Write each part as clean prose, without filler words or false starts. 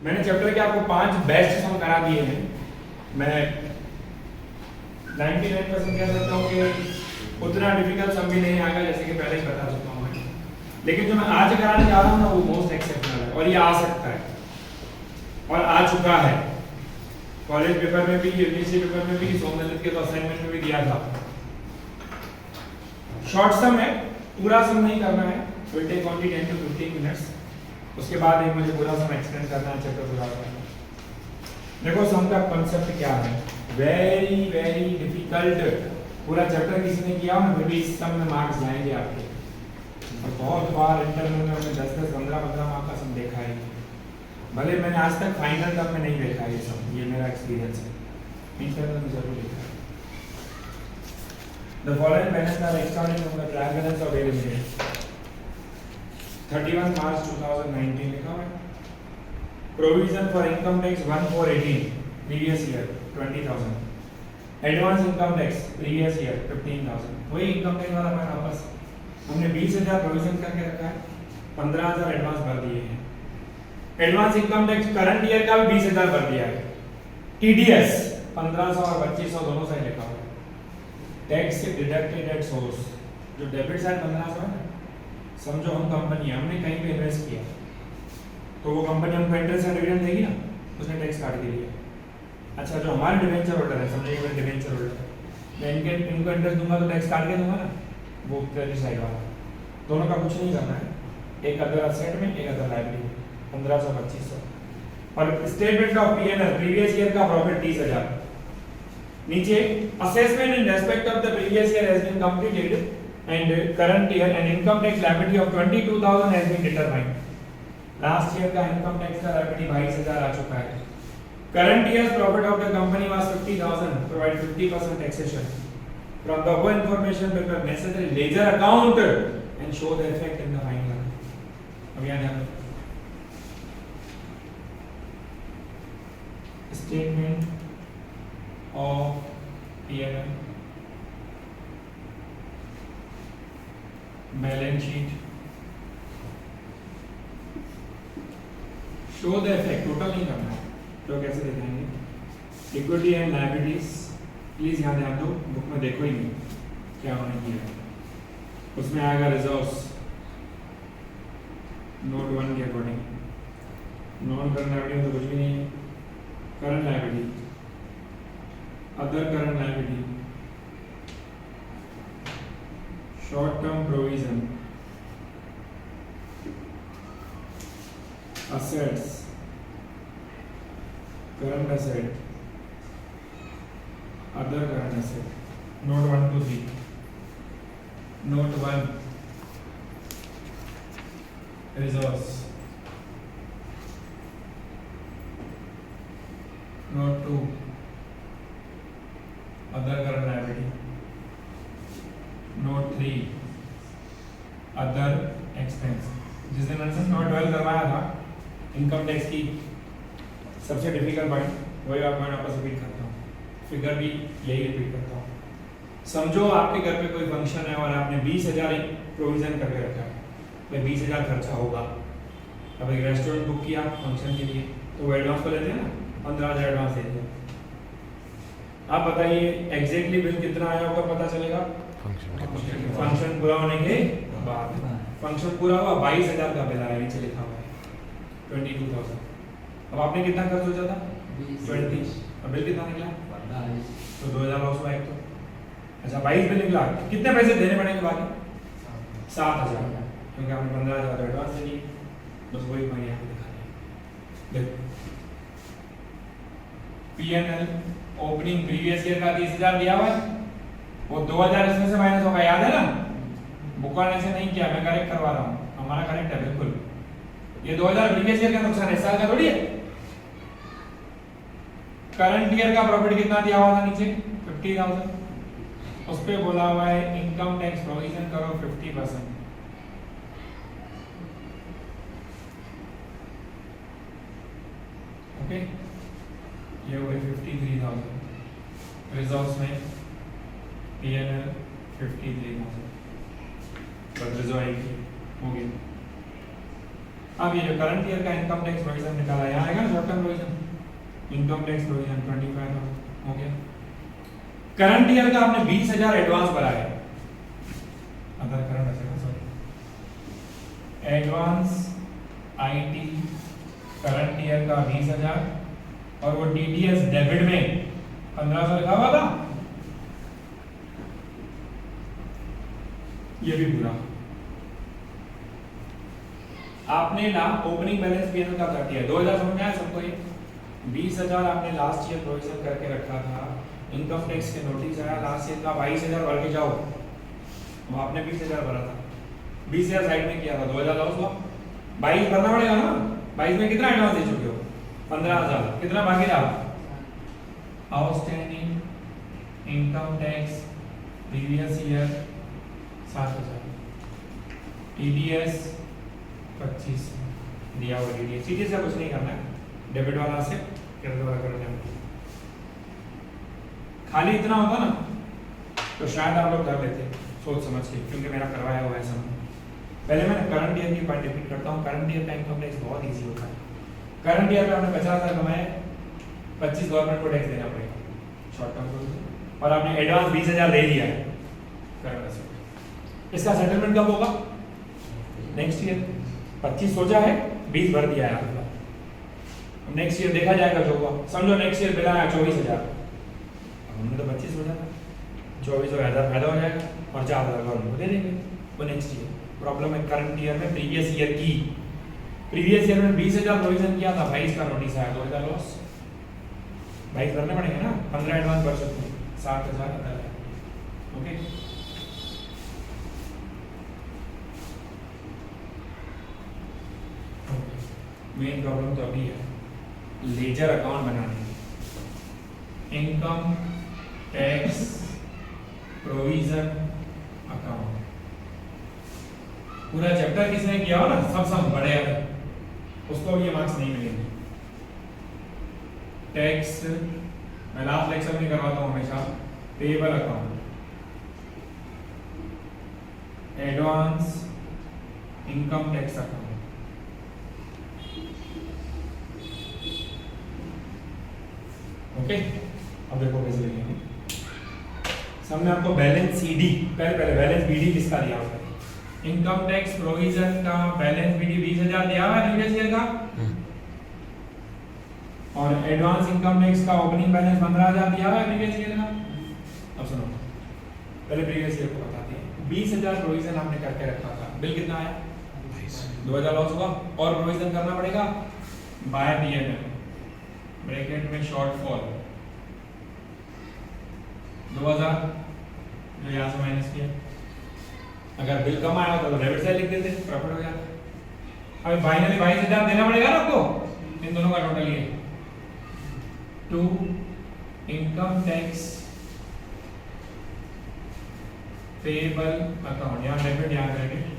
मैंने चैप्टर के आपको 5 बेस्ट सम करा दिए हैं। मैं 99% कह सकता हूँ कि उतना डिफिकल्ट सम भी नहीं आएगा जैसे कि पहले ही बता चुका हूँ मैं, लेकिन जो मैं आज कराने जा रहा हूँ ना वो मोस्ट एक्सेप्शनल है और ये आ सकता है और आ चुका है। कॉलेज पेपर में भी, यूनिवर्सिटी पेपर में भी, सोमदत्त के तो असाइनमेंट में भी दिया था। शॉर्ट सम है, पूरा सम नहीं करना है, will take only 10 to 15 minutes. उसके बाद एक मुझे पूरा सम एक्सप्लेन करना है, चैप्टर पूरा करना है। देखो सम का कांसेप्ट क्या है, वेरी वेरी डिफिकल्ट। पूरा चैप्टर किसी ने किया हो ना, फिर भी इस सम में मार्क्स जाएंगे आपके। और बहुत बार इंटरनल में मैंने 10-10, 15-15 मार्क्स का सम देखा है, भले मैंने आज तक फाइनल तक में नहीं देखा ये सब, ये मेरा एक्सपीरियंस है, इंटरनल में जरूर देखा है। The following balances are extraordinary from the trial balance of various years. 31 March 2019 लिखा हुआ है। Provision for income tax 1/4/18 previous year 20,000. Advance income tax previous year 15,000. वही income tax वाला पॉइंट वापस हमने 20,000 प्रोविजन करके रखा है, 15,000 एडवांस भर दिए हैं। Advance income tax current year का भी 20,000 भर दिया है। टीडीएस 1500 और 2500 दोनों साइड लिखा हुआ है। टैक्स डिडक्टेड एट सोर्स, जो डेबिट साइड 1500 है ना, समझो हम कंपनी है, हमने कहीं पे इन्वेस्ट किया तो वो कंपनी हमको इंटरेस्ट एंड डिविडेंड देगी ना, उसने टैक्स काट के लिया। अच्छा जो हमारे डिवेंचर होल्डर है, समझिए मैं डिवेंचर होल्डर है, मैं इनको इंटरेस्ट दूंगा तो टैक्स काट के दूंगा ना, वो क्रेडिट साइड वाला। दोनों का कुछ नहीं करना है, एक अदर असेट में, एक अदर लायबिलिटी, 1500 2500। और statement of PNL previous year का प्रॉफिट 30,000। नीचे assessment in respect of the previous year has been completed and current year end income tax liability of 22,000 has been determined. Last year का income tax का liability 22,000 आ चुका है। Current year's profit of the company was 50,000, provide 50% taxation. From the above information prepare necessary ledger account and show the effect in the final. अब यहाँ ध्यान दो, statement of P&L, balance sheet, show the effect, total नहीं करना है, तो कैसे दिखाएंगे? Equity and liabilities, प्लीज यहाँ ध्यान दो, बुक में देखो ही नहीं क्या होने की है। उसमें आएगा रिजर्व्स नोट 1 के अकॉर्डिंग, नॉन करंट लायबिलिटी तो कुछ भी नहीं है। Current liability, other current liability, short term provision, assets, current asset, other current asset, note 1 to 3, note 1 reserves, note 2 other current liability, note 3 other expense। जिस दिन मैंने note 12 करवाया था इनकम टैक्स की सबसे डिफिकल्ट पॉइंट, वही आप मैं वापस रिपीट करता हूँ, फिगर भी यही रिपीट करता हूँ। समझो आपके घर पे कोई फंक्शन है और आपने 20,000 प्रोविजन करके रखा है, भाई 20,000 खर्चा होगा। अब एक रेस्टोरेंट बुक किया फंक्शन के लिए तो वो एडवांस को लेते हैं ना, 15,000 एडवांस दे दिया। आप बताइए एग्जैक्टली बिल कितना आया होगा, पता चलेगा फंक्शन पूरा होने के बाद। फंक्शन पूरा हुआ 22,000 का बिल आया, नीचे लिखा हुआ है 22,000। अब आपने कितना खर्च हो जाता 20, अब बिल कितना निकला तो 2,000 लॉस हुआ एक तो। अच्छा 22 बिल निकला, कितने पैसे देने पड़ेंगे बाकी? 7,000, क्योंकि आपने 15,000 एडवांस दे दिए। बस वही मैंने यहाँ पे दिखा दिया। पीएनएल ओपनिंग प्रीवियस ईयर का 30,000 दिया हुआ है, वो 2,000 इसमें से माइनस होगा, याद है ना? बुक वाले से नहीं किया, मैं करेक्ट करवा रहा हूँ, हमारा करेक्ट है बिल्कुल। ये 2,000 प्रीवियस ईयर का नुकसान है, साल का थोड़ी है। करंट ईयर का प्रॉफिट कितना दिया हुआ था नीचे 50,000, उस पे बोला हुआ है इनकम टैक्स प्रोविजन करो 50%। ओके, ये हो गई 53,000। रिजर्व्स में पीएनएल 53,000, बट रिजर्व हो गया। अब ये जो करंट ईयर का इनकम टैक्स प्रोविजन निकाला यहाँ आएगा ना short term provision income tax provision 25,000 हो गया। करंट ईयर का आपने 20,000 एडवांस भरा है, other current asset sorry advance IT current year का 20,000 और वो टीडीएस डेबिट में 1500 लिखा हुआ था, ये भी पूरा आपने ना ओपनिंग बैलेंस पीएनएल का कर दिया। 2000 समझ में आया सबको? ये 20,000 आपने लास्ट ईयर प्रोविजन करके रखा था, इनकम टैक्स के नोटिस आया लास्ट ईयर का 22,000 भर के जाओ, वो आपने 20,000 भरा था, 20,000 साइड में किया था, 2000 लॉस हुआ, 22 भरना पड़ेगा ना। 22 में कितना एडवांस दे चुके हो? 15,000। कितना बाकी रहा? Outstanding income tax previous year 7,000, TDS 25 दिया हुआ टीडीएस। सीधे से कुछ नहीं करना है, डेबिट वाला से क्रेडिट वाला करना है। खाली इतना होता ना तो शायद आप लोग कर लेते सोच समझ के, क्योंकि मेरा करवाया हुआ है सब। पहले मैं करंट ईयर की पॉइंट रिपीट करता हूँ। करंट ईयर का इनकम टैक्स बहुत इजी होता है। करंट ईयर में आपने 50,000 कमाए, 25 गवर्नमेंट को टैक्स देना पड़ेगा शॉर्ट टर्म को, और आपने एडवांस 20,000 दे दिया है करंट असेट। इसका सेटलमेंट कब होगा? Next year. 25 सोचा है, 20 भर दिया है आपका, नेक्स्ट ईयर देखा जाएगा जो हुआ। समझो नेक्स्ट ईयर बिल आया 24,000, हमने तो 25 हो जाता, 24,000 फायदा हो जाएगा और 4,000 गवर्नमेंट को दे देंगे वो नेक्स्ट ईयर। प्रॉब्लम है करंट ईयर में प्रीवियस ईयर की। प्रीवियस ईयर में 20,000 प्रोविजन किया था, 22 का नोटिस आया, 2,000 लॉस। 22 भरने पड़ेंगे ना, 15 एडवांस भर सकते हैं, 7,000 अदर है। ओके, मेन प्रॉब्लम तो अभी है लेजर अकाउंट बनाने की। इनकम टैक्स प्रोविजन अकाउंट पूरा चैप्टर किसने किया हो ना, सब बड़े हैं, उसको ये मार्क्स नहीं मिलेंगे। टैक्स मैं लास्ट लेक्चर में करवाता हूँ हमेशा। Payable account, advance income tax account, okay. अब देखो कैसे लिखेंगे। सामने आपको बैलेंस सीडी, पहले बैलेंस बीडी किसका दिया हुआ है? इनकम टैक्स प्रोविजन का बैलेंस बीडी 20,000 दिया हुआ है प्रीवियस ईयर का, और एडवांस इनकम टैक्स का ओपनिंग बैलेंस 15,000 दिया हुआ है प्रीवियस ईयर का। अब सुनो, पहले प्रीवियस ईयर को बताते हैं। 20,000 प्रोविजन आपने करके रखा था, बिल कितना आया? 2,000 लॉस हुआ, और प्रोविजन करना पड़ेगा बाय पीएनएल ब्रैकेट में शॉर्टफॉल 2,000 जो यहाँ से माइनस किया। अगर बिल कम आया तो डेबिट साइड लिख देते, प्रॉफिट हो जाता। अब फाइनली 22,000 देना पड़ेगा ना आपको, इन दोनों का टोटल ये to income tax payable account, यहाँ डेबिट यहाँ क्रेडिट।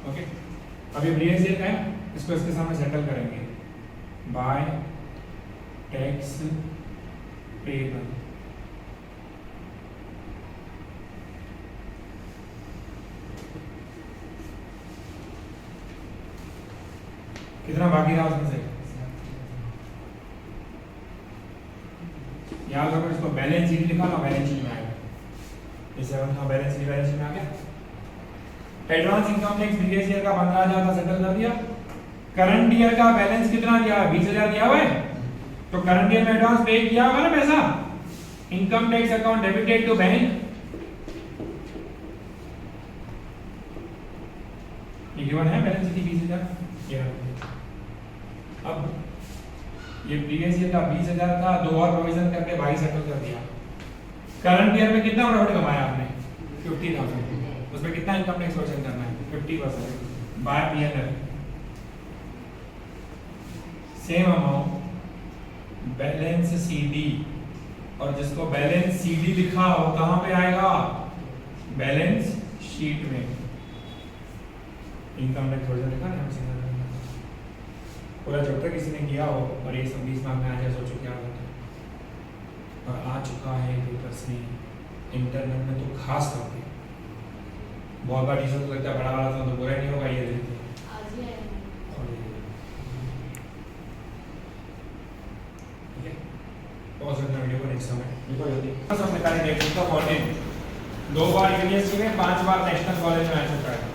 ओके, अभी प्रीवियस ईयर का है, इसको इसके सामने सेटल करेंगे बाय टैक्स पेबल। कितना बाकी रहा उसमें से? याद रखो, इसको बैलेंस शीट लिखा ना, बैलेंस शीट में आएगा। इसे हम बैलेंस शीट में आ गया। Advance income tax previous year का 15,000 का सेटल कर दिया। करंट ईयर का बैलेंस कितना दिया है? 20,000 दिया हुआ है, तो करंट ईयर में एडवांस पे किया होगा ना पैसा। Income tax account debited to bank, ये गिवन है बैलेंस शीट 20,000। ये अब ये प्रीवियस ईयर का 20,000 था, दो और प्रोविजन करके 22 सेटल कर दिया। करंट ईयर में कितना प्रॉफिट कमाया आपने? 50,000। उसमें कितना इनकम टैक्स प्रोविजन करना है? 50% by PNL. Same amount balance CD, और जिसको बैलेंस सीडी लिखा हो कहां पे आएगा? बैलेंस शीट में। इनकम टैक्स प्रोविजन लिखा है पूरा चैप्टर किसी ने किया हो और ये सब 20 मार्क्स में आ जाए, सोचो क्या होता है। और आ चुका है पेपर्स में, इंटरनेट में तो खास करके बहुत बार टी-शर्ट लगता है बड़ा वाला था तो बुरा नहीं होगा ये आज ही आया है। ठीक है पॉज करना वीडियो को नेक्स्ट समय देखो जल्दी सब निकालेंगे डेट का 14 2 बार यूनिवर्सिटी में 5 बार नेशनल कॉलेज में आ चुका है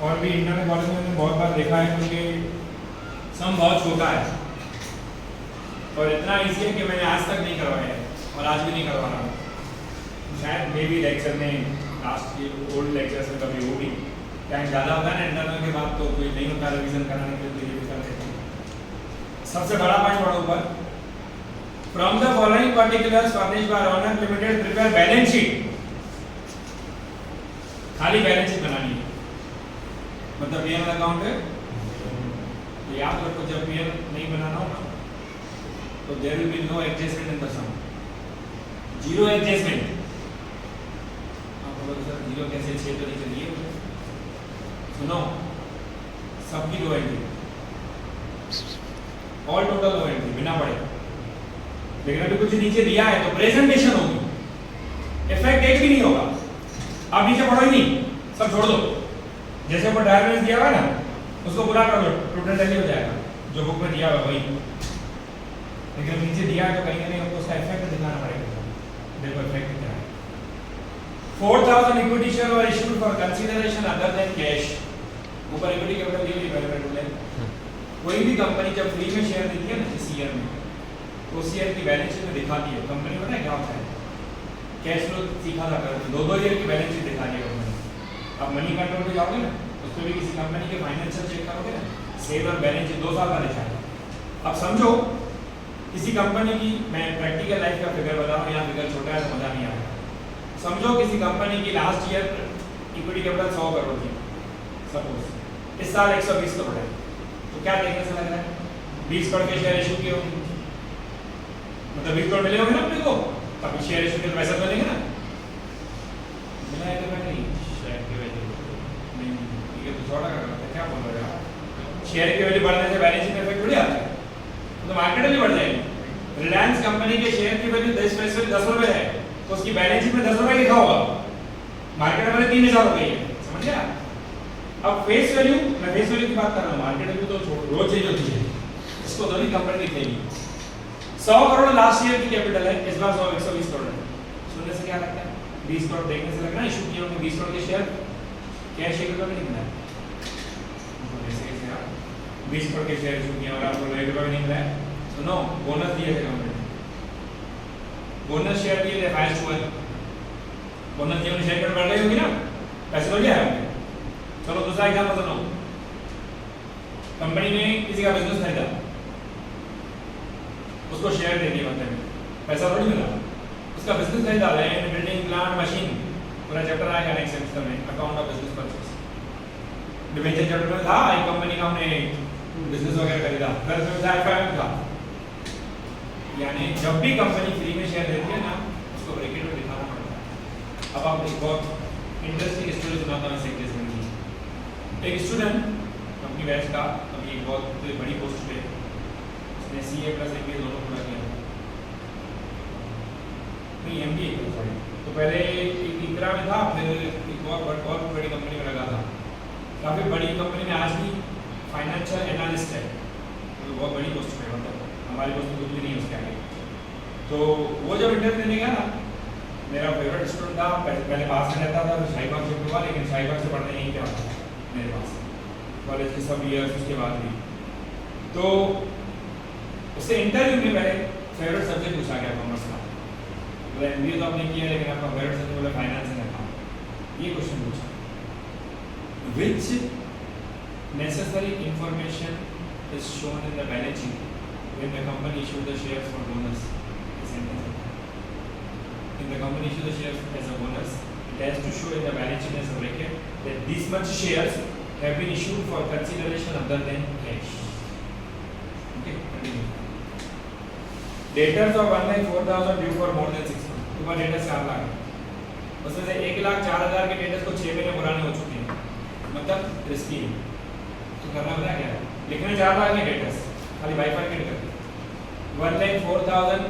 और भी इंटरनेट कॉलेज में मैंने बहुत बार देखा है क्योंकि सम बहुत छोटा है और इतना ईजी है कि मैंने आज तक नहीं करवाया है और आज भी नहीं करवा रहा हूँ शायद मे भी लेक्चर में लास्ट के ओल्ड लेक्चर्स में कभी हो भी टाइम ज़्यादा होता है ना इंटरनल के बाद तो कोई नहीं होता रिविजन कराने के लिए भी कर देते हैं सबसे बड़ा पॉइंट पढ़ो ऊपर from the following particulars furnished bye Raunak limited prepare balance sheet खाली बैलेंस शीट बनानी है मतलब पीएल अकाउंट है तो याद रखो जब पीएल नहीं बनाना हो ना तो there will be no adjustment in the sum zero adjustment आप बोलोगे सर जीरो कैसे 6 तो नीचे दिए हुए सुनो सबकी लो एंट्री ऑल टोटल लो एंट्री बिना पढ़े लेकिन अभी कुछ नीचे दिया है तो प्रेजेंटेशन होगी इफेक्ट एक भी नहीं होगा आप नीचे पढ़ो ही नहीं सब छोड़ दो जैसे ऊपर डायग्राम दिया हुआ है ना उसको पूरा कर लो टोटल टैली हो जाएगा जो बुक में दिया हुआ वही लेकिन नीचे दिया है तो कहीं ना कहीं आपको उसका इफेक्ट दिखाना पड़ेगा देखो इफेक्ट क्या है 4000 equity share were issued for consideration other than cash ऊपर इक्विटी कैपिटल दी हुई पहले बोले कोई भी कंपनी जब फ्री में शेयर देती है ना इस ईयर में तो उस ईयर की बैलेंस शीट में दिखाती है कंपनी पता है क्या होता है कैश फ्लो सीखा था कर दो ईयर की बैलेंस शीट दिखाती है कंपनी आप मनी कंट्रोल पे जाओगे ना उसमें भी किसी कंपनी के फाइनेंशियल चेक करोगे ना सेल और बैलेंस शीट 2 साल का दिखा है अब समझो किसी कंपनी की मैं प्रैक्टिकल लाइफ का फिगर बता रहा हूँ यहाँ फिगर छोटा है तो मजा नहीं आएगा समझो किसी कंपनी की last year equity capital 100 crore थी सपोज इस साल 120 करोड़ है तो क्या देखने से लग रहा है 20 करोड़ के शेयर इशू किए होंगे मतलब 20 करोड़ मिले होंगे ना अपने को तब शेयर इशू के पैसा मिलेंगे ना मिला है तो नहीं थोड़ा क्या बोल रहे हो शेयर की वैल्यू बढ़ने से बैलेंस शीट में इफेक्ट थोड़ी आता है तो मार्केट वैल्यू बढ़ जाएगी रिलायंस कंपनी के शेयर की वैल्यू 10 पैसे 10 रुपए है तो उसकी बैलेंस शीट में 10 रुपए लिखा होगा मार्केट वैल्यू 3000 रुपए है समझ गया अब फेस वैल्यू मैं फेस वैल्यू की बात कर रहा हूं मार्केट वैल्यू तो रोज चेंज होती है इसको दोनों कंपनी लिखेगी 100 करोड़ लास्ट ईयर की कैपिटल है इस बार 120 करोड़ है सुनने से क्या लगता है 20 करोड़ देखने से लग रहा है इशू किए होंगे 20 करोड़ के शेयर कैश शेयर में नहीं मिला 20 करोड़ के शेयर इशू किए और आपको 1 रुपया नहीं मिला है सुनो बोनस दिए थे कंपनी बोनस शेयर दिए थे हाईएस्ट हुए बोनस दिए शेयर कैपिटल बढ़ गई होगी ना पैसे तो लिया है चलो दूसरा एग्जांपल सुनो कंपनी ने किसी का बिजनेस खरीदा उसको शेयर दे दिए मतलब पैसा थोड़ी मिला उसका बिजनेस खरीदा लैंड बिल्डिंग प्लांट मशीन पूरा चैप्टर आएगा नेक्स्ट सेमेस्टर में account of business purchase debenture chapter में था एक कंपनी का हमने बिजनेस वगैरह खरीदा फिर उसमें एफआईएम था यानी जब भी कंपनी फ्री में शेयर देती है ना उसको ब्रैकेट में दिखाना पड़ता है अब आप एक बहुत इंटरेस्टिंग स्टोरी सुनाता हूं इस केस में एक स्टूडेंट कंपनी बैच का अभी एक बहुत बड़ी पोस्ट पे उसने सीए प्लस एमबीए दोनों पूरा किया नहीं एमबीए सॉरी तो पहले एक इंदिरा में था फिर एक बहुत बड़ी कंपनी में लगा था काफ़ी बड़ी कंपनी में आज भी फाइनेंशियल एनालिस्ट है तो बहुत बड़ी पोस्ट पे मतलब हमारी पोस्ट कुछ भी नहीं है उसके आगे तो वो जब इंटरव्यू देने गया ना मेरा फेवरेट स्टूडेंट था पहले पास में रहता था फिर शाहीबाग शिफ्ट हुआ लेकिन शाहीबाग से पढ़ने यहीं पे आता था मेरे पास कॉलेज के सब ईयर्स उसके बाद भी तो उससे इंटरव्यू में मेरे फेवरेट सब्जेक्ट पूछा गया कॉमर्स का बोला एमबीए तो आपने किया लेकिन आपका फेवरेट सब्जेक्ट बोला फाइनेंस एंड अकाउंट ये क्वेश्चन पूछा which necessary information is shown in the balance sheet when the company issued the shares for bonus in the company issue the shares as a bonus it has to show in the balance sheet as a bracket that this much shares have been issued for consideration other than cash okay continue debtors of 1,04,000 due for more than 6 months ऊपर debtors 4 lakh उसमें से 1,04,000 के debtors को 6 महीने पुराने हो चुके हैं, मतलब रिस्की है। तो करना पता क्या है, लिखने 4 लाख के डेटर्स खाली बाइफरकेट करके 1,04,000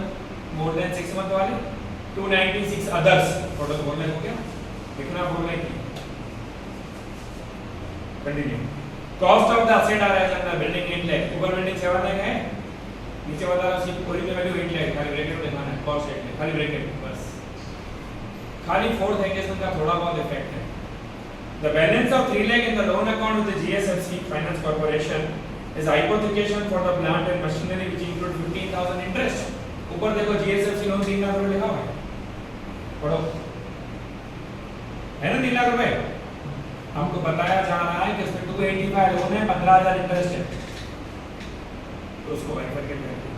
मोर देन 6 मंथ वाले, 296 अदर्स, टोटल 4 लाख हो गया, लिखना 4 lakh. Continue. Cost of the asset आ रहा है अंदर, बिल्डिंग 8 लाख, ऊपर बिल्डिंग 7 लाख है, नीचे बता रहा उसकी पूरी में वैल्यू 8 लाख, खाली ब्रैकेट में लिखना है कॉस्ट 8 लाख, खाली ब्रैकेट बस, खाली फोर्थ एंगेजमेंट का थोड़ा बहुत इफेक्ट है। The balance of 3 lakh in the loan account with the GSFC Finance Corporation is hypothecation for the plant and machinery which include 15,000 interest. ऊपर देखो GSFC लोन 3 लाख रुपए लिखा हुआ है, पढ़ो, है ना 3 लाख रुपए। हमको बताया जा रहा है कि उसमें 285 लोन है, 15,000 इंटरेस्ट है, तो उसको बाइफरकेट करके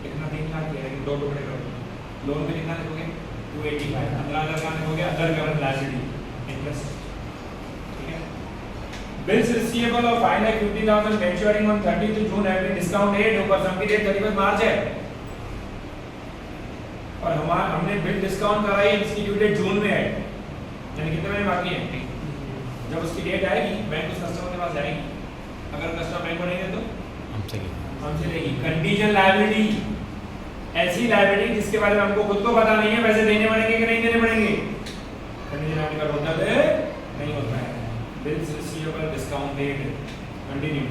कितना 3 लाख है, लेकिन 2 टुकड़े करो, लोन में कितना लिखोगे 285, 15,000 का लिखोगे अदर करंट लायबिलिटी इंटरेस्ट, ठीक है। Bills receivable of 5,50,000 maturing on 30th June have been discounted, ऊपर सम की डेट 31 मार्च है, और हमने बिल डिस्काउंट कराई है, इसकी ड्यू डेट जून में है, यानी कितने महीने बाकी है। जब उसकी डेट आएगी बैंक उस कस्टमर के पास जाएगी, अगर कस्टमर बैंक को नहीं दे तो हमसे लेगी। कंडीशन लायबिलिटी, ऐसी लायबिलिटी जिसके बारे में हमको खुद को पता नहीं है पैसे देने पड़ेंगे कि नहीं देने पड़ेंगे, कंडीशन लायबिलिटी का मतलब नहीं होता है। Bills receivable discounted. Continue.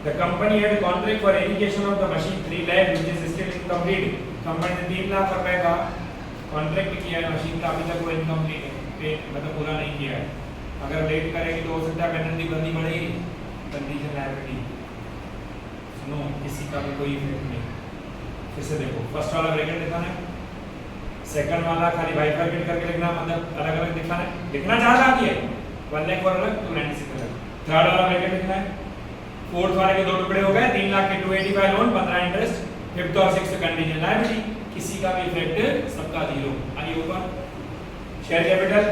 The company had contract for education of the machine 3 lakh which is still incomplete. Company ने 3 लाख रुपए का कॉन्ट्रैक्ट किया है मशीन का, अभी तक वो इनकम्प्लीट है, मतलब पूरा नहीं किया है, अगर लेट करेगी तो हो सकता है पेनल्टी भरनी पड़ेगी। कंडीशन लायबिलिटी, सुनो किसी का भी कोई इफेक्ट नहीं। फिर से देखो, फर्स्ट वाला ब्रैकेट लिखना है, सेकंड वाला खाली बाइफरकेट करके लिखना, मतलब अलग अलग दिखाना है, लिखना चाह रहा है 1 लाख पर अलग, 296 अलग। थर्ड वाला ब्रैकेट लिखना है, फोर्थ वाले के 2 टुकड़े हो गए, 3 लाख के 285 लोन, 15 इंटरेस्ट, फिफ्थ और सिक्स्थ कंडीशन लायबिलिटी, किसी का भी इफेक्ट, सबका 0। आइए ऊपर शेयर कैपिटल,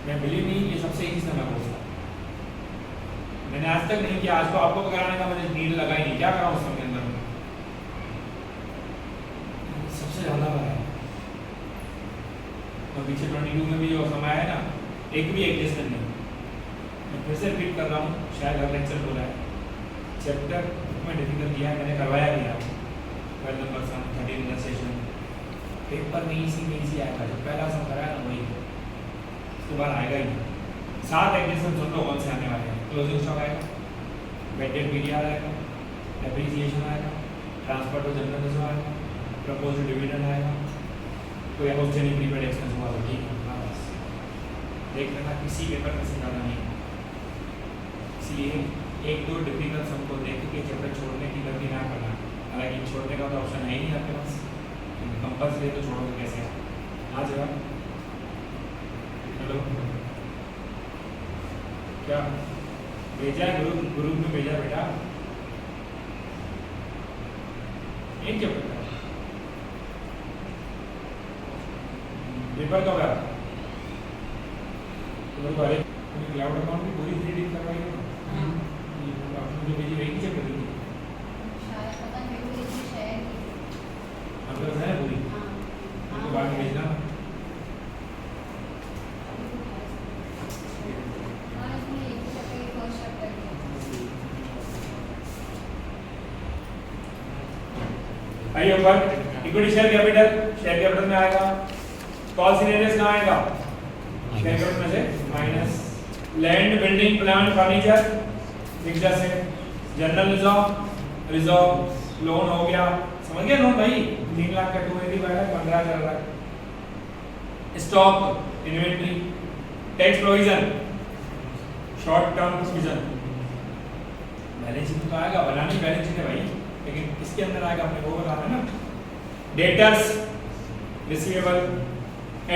मैं बिलीव नहीं ये सबसे इजी समय पूछता, मैंने आज तक नहीं किया, आज तो आपको कराने का मुझे नीड लगा ही नहीं, क्या कराऊं उसके अंदर में सबसे ज्यादा बड़ा है। तो पीछे 22 में भी जो समय है ना, एक भी एडजस्टमेंट नहीं। मैं फिर से रिपीट कर रहा हूँ, शायद हर लेक्चर बोला है, चैप्टर में डिफिकल्ट किया है, मैंने करवाया भी है, पहले नंबर सम 13 सेशन पेपर में इजी आया था, जो पहला सम कराया ना वही उसके बाद आएगा ही। 7 एडजस्टमेंट सुन लो कौन से आने वाले हैं, क्लोजिंग स्टॉक आएगा, वेटेड पीरियड आएगा, डेप्रिसिएशन आएगा, ट्रांसफर टू जनरल रिजर्व आएगा, प्रपोज्ड डिविडेंड आएगा, कोई आउटस्टैंडिंग प्रीपेड एक्सपेंस हुआ तो ठीक है, बस देख लेना, किसी पेपर में से ज़्यादा नहीं। इसलिए 1-2 डिफिकल्ट हमको देख के चैप्टर छोड़ने की गलती ना करना, हालांकि छोड़ने का तो ऑप्शन है ही नहीं आपके पास, कंपल्सरी तो छोड़ोगे कैसे आ जवाब। हेलो, क्या भेजा है ग्रुप में भेजा बेटा, एक चैप्टर का पेपर कब है तो वाले क्लाउड अकाउंट की पूरी 3 डील करवाई है, आपने जो भेजी वही चैप्टर दी शायद पता नहीं वो इसी शहर की मतलब है पूरी, तो बाद में भेजना। आइए ऊपर इक्विटी शेयर कैपिटल में आएगा, कॉस्ट इन एरियर्स कहाँ आएगा, शेयर कैपिटल में से minus, land building plant furniture fixed asset, general reserve loan हो गया, समझ गए लोन भाई, 3 लाख का 285 है, 15,000 अलग, stock inventory, tax provision, short term provision, balance sheet तो आएगा, बनानी बैलेंस शीट है भाई, लेकिन इसके अंदर आएगा अपने को बताना है ना, debtors receivable,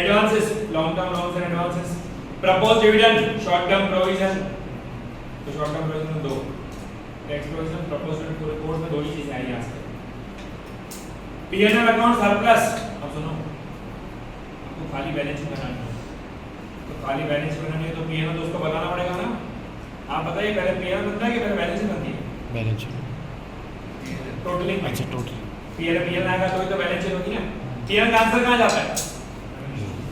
advances long term loans and advances, proposed dividend short term provision, तो short term provision 2, tax provision proposed पूरे कोर्स में 2 ही चीजें आई यहाँ से। पीएनएल अकाउंट सरप्लस, अब सुनो आपको खाली बैलेंस शीट बनानी है, तो खाली बैलेंस शीट बनानी है तो पीएनएल तो उसको बताना पड़ेगा ना, आप बताइए पहले पीएनएल बनता है कि पहले बैलेंस शीट बनती है, बैलेंस शीट टोटलिंग, अच्छा टोटल पीएनएल आएगा तो बैलेंस शीट होगी ना, पीएनएल का आंसर कहाँ जाता है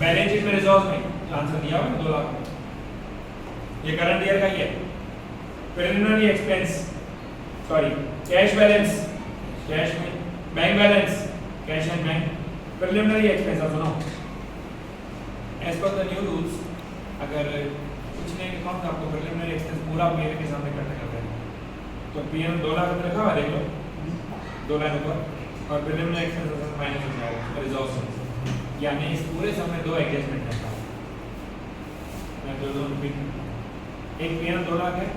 बैलेंस शीट में रिजर्व में आंसर दिया हुआ 2 लाख, ये करंट ईयर का ही है। Preliminary expense sorry cash balance, cash में bank balance, cash and bank, preliminary expense. अब सुनो, as per the new rules अगर कुछ नहीं अकाउंट आपको प्रिलिमिनरी एक्सपेंस पूरा पीएन के सामने करना करते हैं, तो पीएन 2 लाख रुपये रखा हुआ देख लो, 2 लाख ऊपर, और प्रिलिमिनरी एक्सपेंस माइनस हो जाएगा रिजर्व से, यानी इस पूरे समय 2 एडजस्टमेंट है। मैं दो रिपीट, एक पीएन 2 लाख है,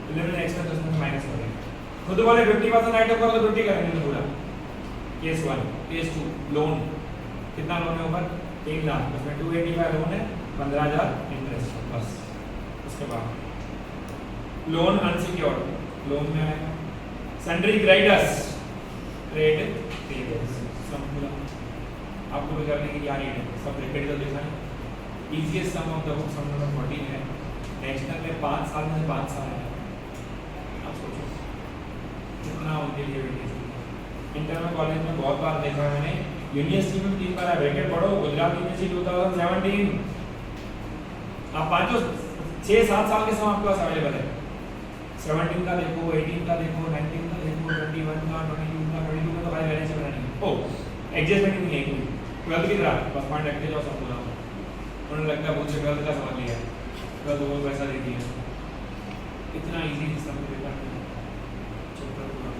प्रिलिमिनरी एक्सपेंस उसमें माइनस हो जाएगा। खुद बोले 50% आइटम करो तो 50 करेंगे पूरा। केस 1, केस 2 लोन, कितना लोन है ऊपर 3 लाख, उसमें 285 लोन है, 15,000 इंटरेस्ट बस। उसके बाद लोन अनसिक्योर्ड, लोन में आएगा सन्ड्री क्रेडिटर्स, ट्रेड पेबल्स, सब पूरा आपको भी करने की क्या नीड है, सब रिपीट कर देना है। Easiest sum of the book sum number 14 है, नेशनल में 5 साल में से 5 साल है। आप सोचो कितना उनके लिए वेटेज। इंटर में कॉलेज में बहुत बार देखा मैंने, यूनिवर्सिटी में 3 बार है, ब्रैकेट पढ़ो गुजरात यूनिवर्सिटी 2017, आप पांचों 6-7 साल के समय आपके पास अवेलेबल है। 17 का देखो, 18 का देखो, 19 का देखो, 21 का, 22 का, 22 का तो भाई बैलेंस बनानी है। ओ एडजस्टमेंट भी नहीं है कोई, 12 की तरह बस पॉइंट रखते जाओ सब पूरा। उन्हें लगता है मुझे 12 का समझ लिया, 12 वो पैसा दे दिया, इतना इजी सिस्टम पेपर चैप्टर पूरा